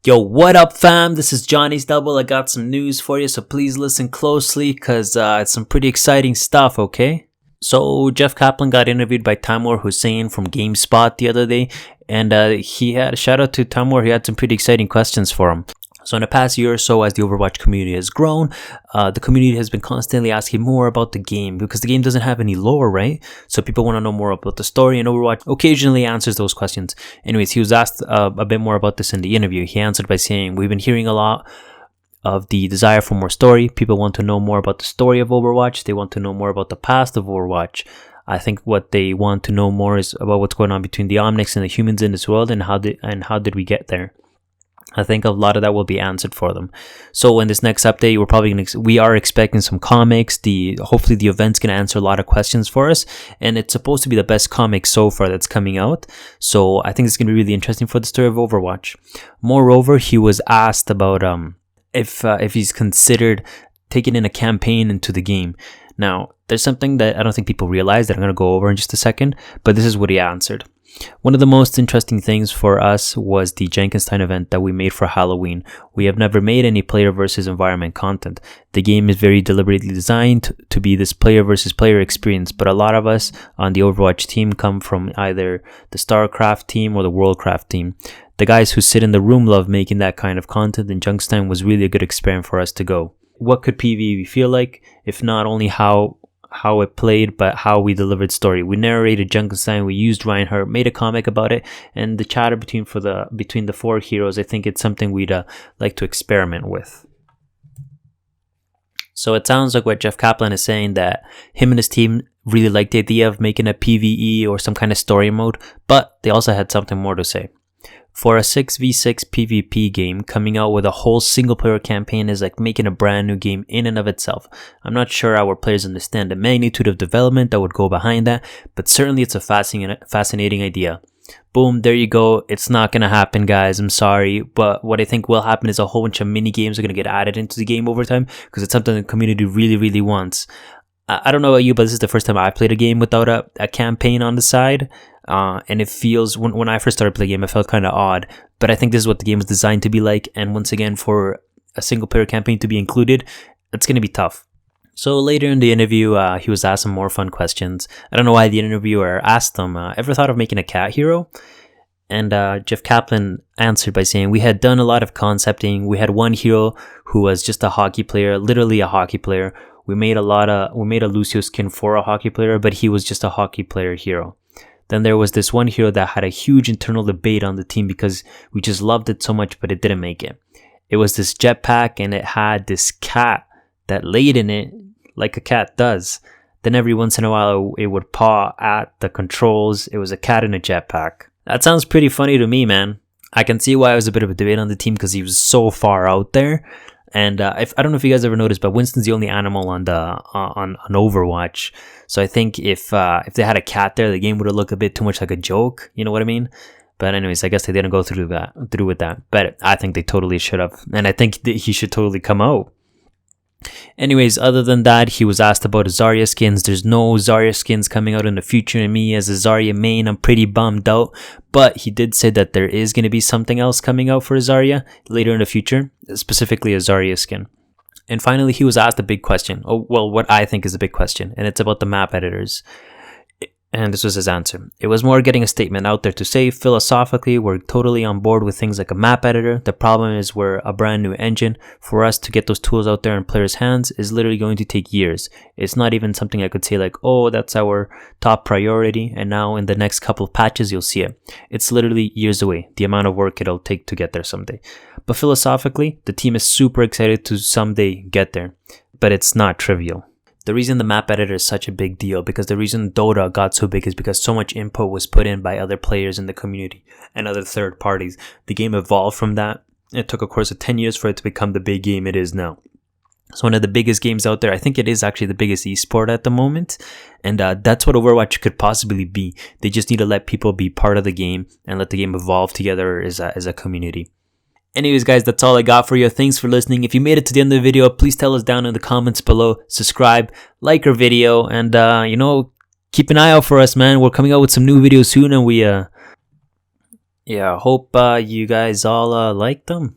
Yo, what up fam? This is Johnny's Double. I got some news for you, so please listen closely because it's some pretty exciting stuff, okay? So Jeff Kaplan got interviewed by Taimur Hussain from GameSpot the other day, and he had a shout out to Taimur. He had some pretty exciting questions for him. So in the past year or so, as the Overwatch community has grown, the community has been constantly asking more about the game because the game doesn't have any lore, right? So people want to know more about the story, and Overwatch occasionally answers those questions. Anyways, he was asked a bit more about this in the interview. He answered by saying, "We've been hearing a lot of the desire for more story. People want to know more about the story of Overwatch. They want to know more about the past of Overwatch. I think what they want to know more is about what's going on between the Omnics and the humans in this world, and how did we get there." I think a lot of that will be answered for them. So in this next update, we are expecting some comics. Hopefully the event's gonna answer a lot of questions for us, and it's supposed to be the best comic so far that's coming out. So I think it's gonna be really interesting for the story of Overwatch. Moreover, he was asked about if he's considered taking in a campaign into the game. Now, there's something that I don't think people realize that I'm gonna go over in just a second, but this is what he answered. "One of the most interesting things for us was the Jenkinstein event that we made for Halloween. We have never made any player versus environment content. The game is very deliberately designed to be this player versus player experience, but a lot of us on the Overwatch team come from either the StarCraft team or the WorldCraft team. The guys who sit in the room love making that kind of content, and Jenkinstein was really a good experiment for us to go. What could PvE feel like, if not only how it played, but how we delivered story? We narrated Jenkinstein, we used Reinhardt, made a comic about it, and the chatter between the four heroes, I think it's something we'd like to experiment with." So it sounds like what Jeff Kaplan is saying, that him and his team really liked the idea of making a PvE or some kind of story mode, but they also had something more to say. "For a 6v6 PvP game, coming out with a whole single-player campaign is like making a brand new game in and of itself. I'm not sure our players understand the magnitude of development that would go behind that, but certainly it's a fascinating idea." Boom, there you go. It's not gonna happen, guys. I'm sorry, but what I think will happen is a whole bunch of mini-games are gonna get added into the game over time, because it's something the community really, really wants. I don't know about you, but this is the first time I played a game without a campaign on the side. And it feels, when I first started playing the game, it felt kind of odd, but I think this is what the game was designed to be like. And once again, for a single player campaign to be included, it's going to be tough. So later in the interview, he was asked some more fun questions. I don't know why the interviewer asked him, ever thought of making a cat hero? And Jeff Kaplan answered by saying, "We had done a lot of concepting. We had one hero who was just a hockey player, literally a hockey player. We made a Lucio skin for a hockey player, but he was just a hockey player hero. Then there was this one hero that had a huge internal debate on the team because we just loved it so much, but it didn't make it. It was this jetpack, and it had this cat that laid in it like a cat does. Then every once in a while it would paw at the controls. It was a cat in a jetpack." That sounds pretty funny to me, man. I can see why it was a bit of a debate on the team, because he was so far out there. And I don't know if you guys ever noticed, but Winston's the only animal on Overwatch. So I think if they had a cat there, the game would have looked a bit too much like a joke. You know what I mean? But anyways, I guess they didn't go through with that. But I think they totally should have, and I think that he should totally come out. Anyways, other than that, he was asked about Zarya skins. There's no Zarya skins coming out in the future, and me as a Zarya main, I'm pretty bummed out. But he did say that there is going to be something else coming out for Zarya later in the future, specifically a Zarya skin. And finally, he was asked a big question. Oh, well, what I think is a big question, and it's about the map editors. And this was his answer. "It was more getting a statement out there to say, philosophically, we're totally on board with things like a map editor. The problem is we're a brand new engine. For us to get those tools out there in players' hands is literally going to take years. It's not even something I could say like, oh, that's our top priority, and now in the next couple of patches you'll see it. It's literally years away, the amount of work it'll take to get there someday. But philosophically, the team is super excited to someday get there. But it's not trivial." The reason the map editor is such a big deal, because the reason Dota got so big is because so much input was put in by other players in the community and other third parties. The game evolved from that. It took a course of 10 years for it to become the big game it is now. It's one of the biggest games out there. I think it is actually the biggest esport at the moment. And that's what Overwatch could possibly be. They just need to let people be part of the game and let the game evolve together as a community. Anyways, guys, that's all I got for you. Thanks for listening. If you made it to the end of the video, please tell us down in the comments below. Subscribe, like our video, and keep an eye out for us, man. We're coming out with some new videos soon, and Yeah, hope you guys all like them.